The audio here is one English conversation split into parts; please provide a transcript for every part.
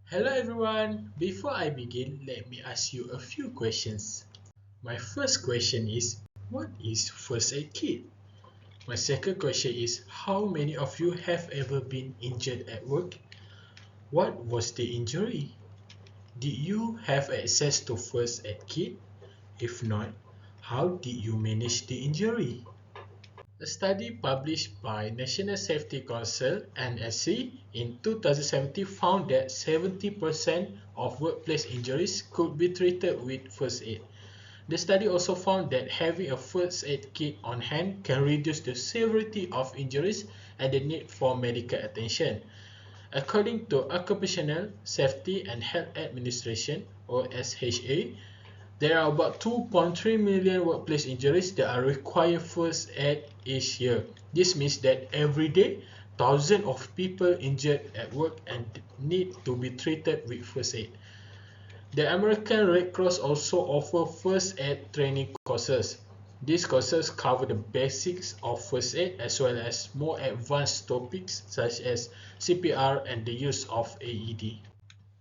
Hello everyone, before I begin, let me ask you a few questions. My first question is, what is first aid kit? My second question is, how many of you have ever been injured at work? What was the injury? Did you have access to first aid kit? If not, how did you manage the injury? A study published by National Safety Council (NSC) in 2017 found that 70% of workplace injuries could be treated with first aid. The study also found that having a first aid kit on hand can reduce the severity of injuries and the need for medical attention. According to Occupational Safety and Health Administration or SHA, there are about 2.3 million workplace injuries that are require first aid each year. This means that every day, thousands of people injured at work and need to be treated with first aid. The American Red Cross also offers first aid training courses. These courses cover the basics of first aid as well as more advanced topics such as CPR and the use of AED.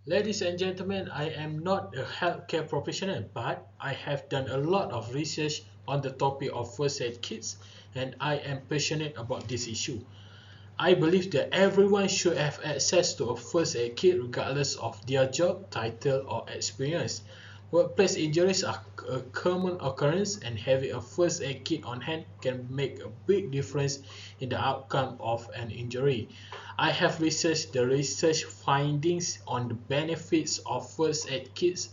Ladies and gentlemen, I am not a healthcare professional, but I have done a lot of research on the topic of first aid kits and I am passionate about this issue. I believe that everyone should have access to a first aid kit regardless of their job, title or experience. Workplace injuries are a common occurrence and having a first aid kit on hand can make a big difference in the outcome of an injury. I have researched the research findings on the benefits of first aid kits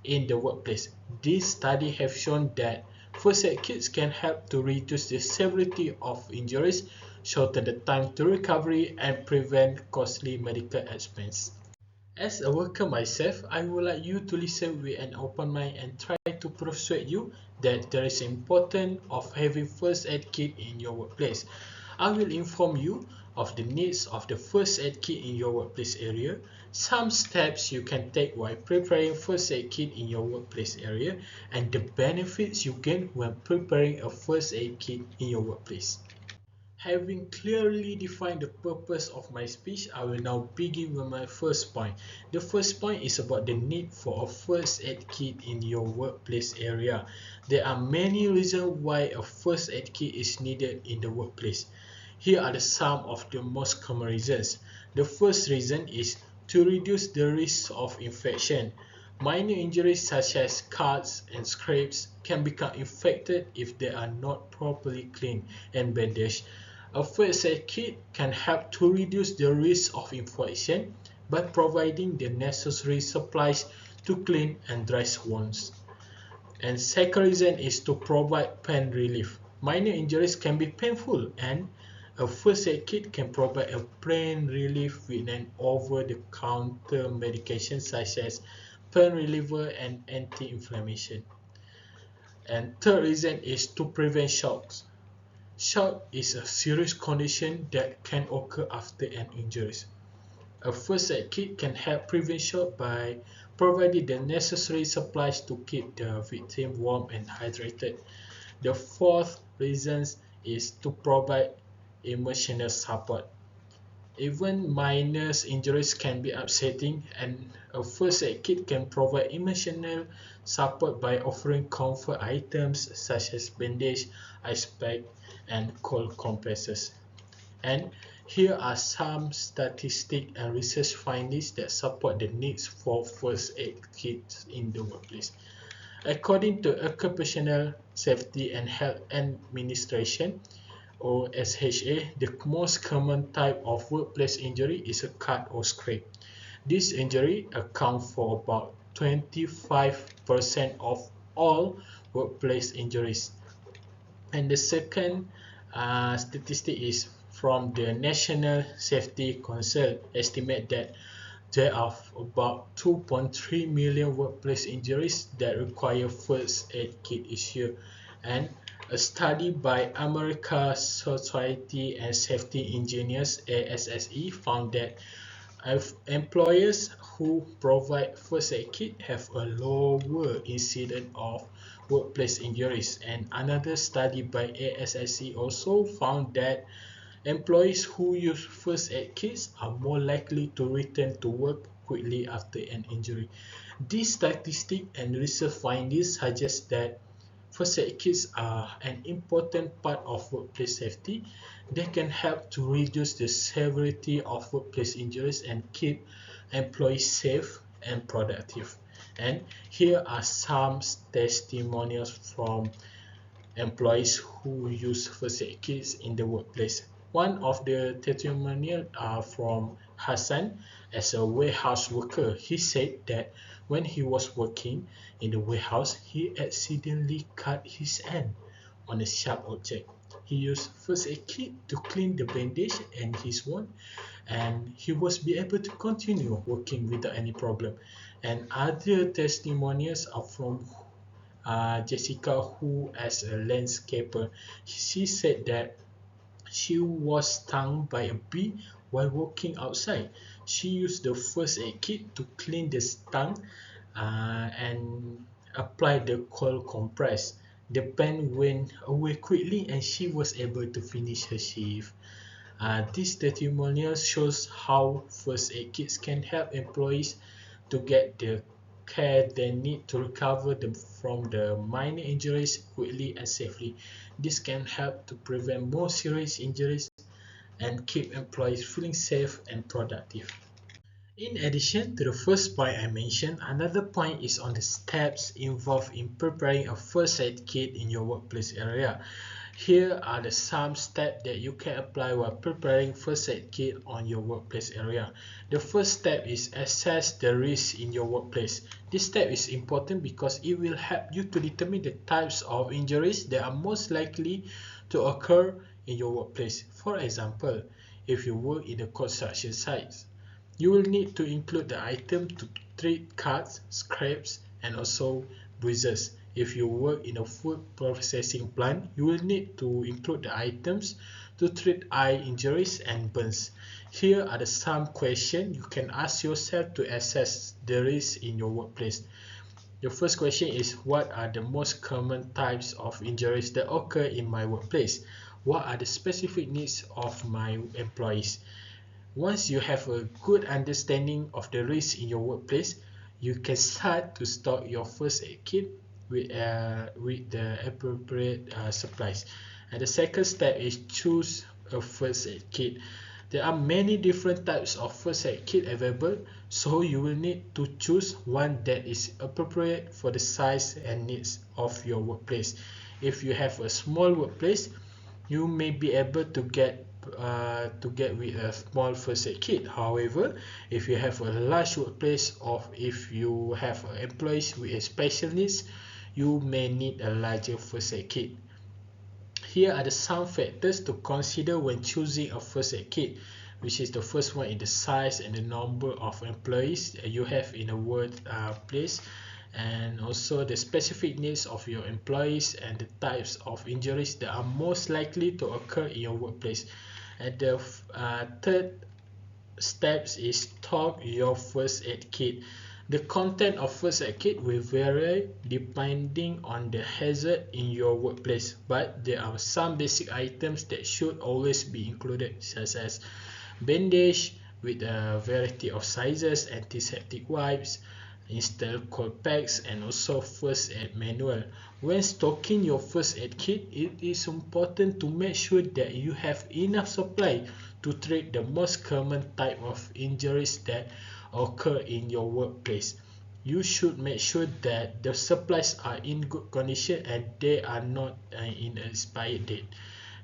in the workplace. This study have shown that first aid kits can help to reduce the severity of injuries, shorten the time to recovery, and prevent costly medical expense. As a worker myself, I would like you to listen with an open mind and try to persuade you that there is importance of having first aid kit in your workplace. I will inform you of the needs of the first aid kit in your workplace area, some steps you can take while preparing first aid kit in your workplace area, and the benefits you gain when preparing a first aid kit in your workplace. Having clearly defined the purpose of my speech, I will now begin with my first point. The first point is about the need for a first aid kit in your workplace area. There are many reasons why a first aid kit is needed in the workplace. Here are some of the most common reasons. The first reason is to reduce the risk of infection. Minor injuries such as cuts and scrapes can become infected if they are not properly cleaned and bandaged. A first aid kit can help to reduce the risk of infection by providing the necessary supplies to clean and dress wounds. And second reason is to provide pain relief. Minor injuries can be painful and a first aid kit can provide a pain relief with an over-the-counter medication such as pain reliever and anti-inflammation. And third reason is to prevent shocks. Shock is a serious condition that can occur after an injury. A first aid kit can help prevent shock by providing the necessary supplies to keep the victim warm and hydrated. The fourth reason is to provide emotional support. Even minor injuries can be upsetting, and a first aid kit can provide emotional support by offering comfort items such as bandage, ice pack, and cold compresses. And here are some statistics and research findings that support the needs for first aid kits in the workplace. According to Occupational Safety and Health Administration, or SHA, the most common type of workplace injury is a cut or scrape. This injury accounts for about 25% of all workplace injuries. And the second statistic is from the National Safety Council, estimate that there are about 2.3 million workplace injuries that require first aid kit each year. And a study by American Society and Safety Engineers (ASSE) found that employers who provide first aid kit have a lower incidence of workplace injuries. And another study by ASSE also found that employees who use first aid kits are more likely to return to work quickly after an injury. These statistics and research findings suggest that first aid kits are an important part of workplace safety. They can help to reduce the severity of workplace injuries and keep employees safe and productive. And here are some testimonials from employees who use first aid kits in the workplace. One of the testimonials are from Hassan as a warehouse worker. He said that when he was working in the warehouse, he accidentally cut his hand on a sharp object. He used first aid kit to clean the bandage and his wound, and he was be able to continue working without any problem. And other testimonials are from Jessica, who as a landscaper, she said that she was stung by a bee while walking outside. She used the first aid kit to clean the stung and apply the cold compress. The pain went away quickly and she was able to finish her shift. This testimonial shows how first aid kits can help employees to get the care they need to recover them from the minor injuries quickly and safely. This can help to prevent more serious injuries and keep employees feeling safe and productive. In addition to the first point I mentioned, another point is on the steps involved in preparing a first aid kit in your workplace area. Here are the some steps that you can apply while preparing first aid kit on your workplace area. The first step is assess the risk in your workplace. This step is important because it will help you to determine the types of injuries that are most likely to occur in your workplace. For example, if you work in a construction site, you will need to include the item to treat cuts, scrapes, and also bruises. If you work in a food processing plant, you will need to include the items to treat eye injuries and burns. Here are some questions you can ask yourself to assess the risk in your workplace. The first question is, what are the most common types of injuries that occur in my workplace? What are the specific needs of my employees? Once you have a good understanding of the risks in your workplace, you can start to stock your first aid kit with the appropriate supplies. And the second step is choose a first aid kit. There are many different types of first aid kit available, so you will need to choose one that is appropriate for the size and needs of your workplace. If you have a small workplace, you may be able to get with a small first aid kit. However, if you have a large workplace or if you have employees with special needs, you may need a larger first aid kit. Here are the some factors to consider when choosing a first aid kit, which is the first one is the size and the number of employees you have in a workplace, and also the specific needs of your employees and the types of injuries that are most likely to occur in your workplace. And the third steps is stock your first aid kit. The content of first aid kit will vary depending on the hazard in your workplace, but there are some basic items that should always be included, such as bandage with a variety of sizes, antiseptic wipes, install cold packs, and also first aid manual. When stocking your first aid kit, it is important to make sure that you have enough supply to treat the most common type of injuries that occur in your workplace. You should make sure that the supplies are in good condition and they are not in expired date.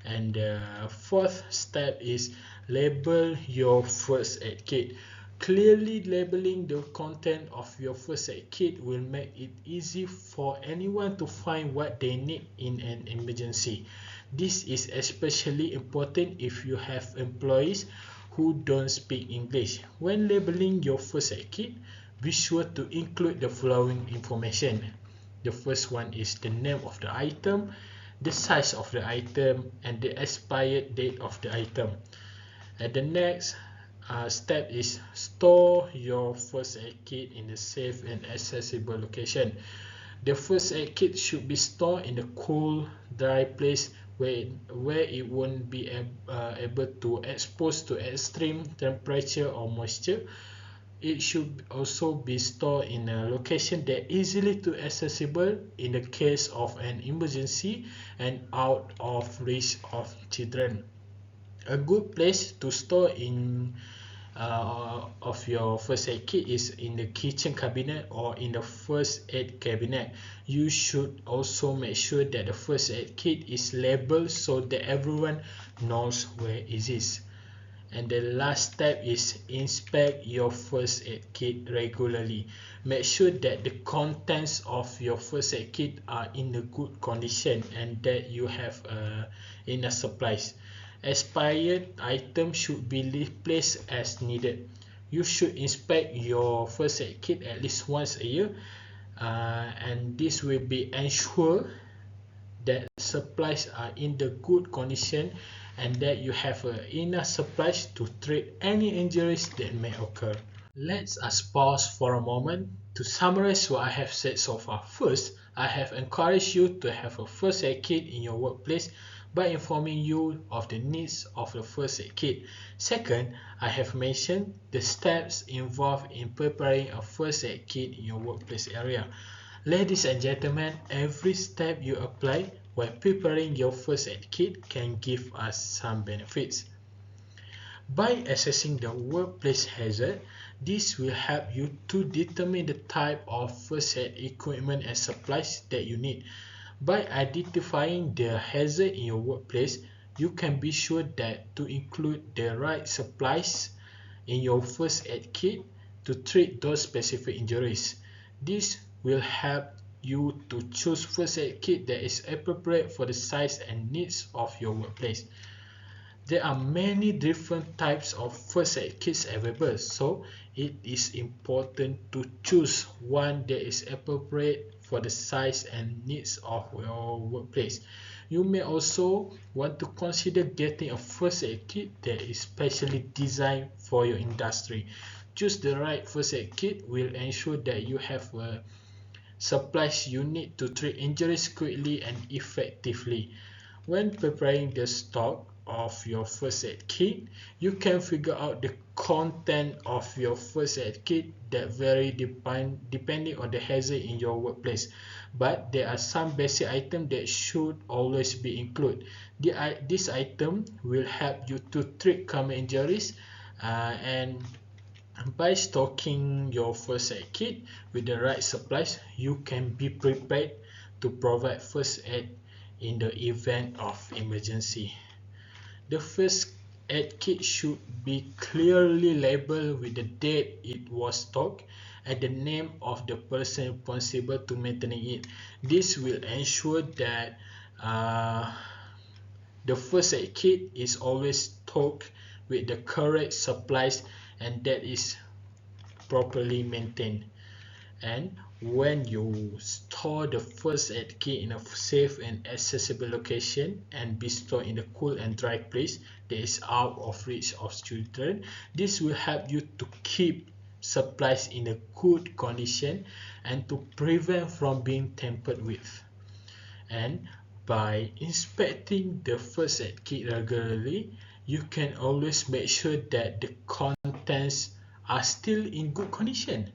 And the fourth step is label your first aid kit. Clearly labeling the content of your first aid kit will make it easy for anyone to find what they need in an emergency. This is especially important if you have employees who don't speak English. When labeling your first aid kit, be sure to include the following information. The first one is the name of the item, the size of the item, and the expired date of the item. And the next step is store your first aid kit in a safe and accessible location. The first aid kit should be stored in a cool, dry place where it won't be able to expose to extreme temperature or moisture. It should also be stored in a location that easily to accessible in the case of an emergency and out of reach of children. A good place to store in of your first aid kit is in the kitchen cabinet or in the first aid cabinet. You should also make sure that the first aid kit is labeled so that everyone knows where it is. And the last step is inspect your first aid kit regularly. Make sure that the contents of your first aid kit are in a good condition and that you have enough supplies. Expired items should be replaced as needed. You should inspect your first aid kit at least once a year, and this will be ensure that supplies are in the good condition and that you have enough supplies to treat any injuries that may occur. Let us pause for a moment to summarize what I have said so far. First, I have encouraged you to have a first aid kit in your workplace by informing you of the needs of the first aid kit. Second, I have mentioned the steps involved in preparing a first aid kit in your workplace area. Ladies and gentlemen, every step you apply while preparing your first aid kit can give us some benefits. By assessing the workplace hazard, this will help you to determine the type of first aid equipment and supplies that you need. By identifying the hazard in your workplace, you can be sure that to include the right supplies in your first aid kit to treat those specific injuries. This will help you to choose first aid kit that is appropriate for the size and needs of your workplace. There are many different types of first aid kits available, so it is important to choose one that is appropriate for the size and needs of your workplace. You may also want to consider getting a first aid kit that is specially designed for your industry. Choose the right first aid kit will ensure that you have supplies you need to treat injuries quickly and effectively. When preparing the stock of your first aid kit, you can figure out the content of your first aid kit that vary depending on the hazard in your workplace, but there are some basic items that should always be included. This item will help you to treat common injuries, and by stocking your first aid kit with the right supplies, you can be prepared to provide first aid in the event of emergency. The first aid kit should be clearly labeled with the date it was stocked and the name of the person responsible to maintaining it. This will ensure that the first aid kit is always stocked with the correct supplies and that is properly maintained. And when you store the first aid kit in a safe and accessible location and be stored in a cool and dry place that is out of reach of children, this will help you to keep supplies in a good condition and to prevent from being tampered with. And by inspecting the first aid kit regularly, you can always make sure that the contents are still in good condition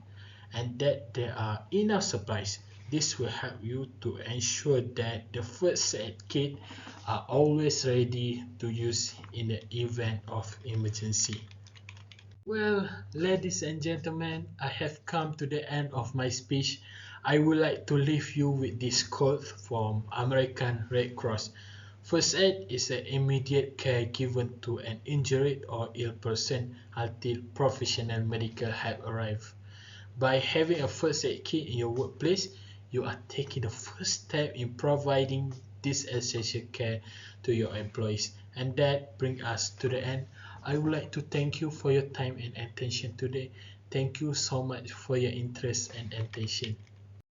and that there are enough supplies. This will help you to ensure that the first aid kit are always ready to use in the event of emergency. Well, ladies and gentlemen, I have come to the end of my speech. I would like to leave you with this quote from American Red Cross. First aid is an immediate care given to an injured or ill person until professional medical help arrives. By having a first aid kit in your workplace, you are taking the first step in providing this essential care to your employees. And that brings us to the end. I would like to thank you for your time and attention today. Thank you so much for your interest and attention.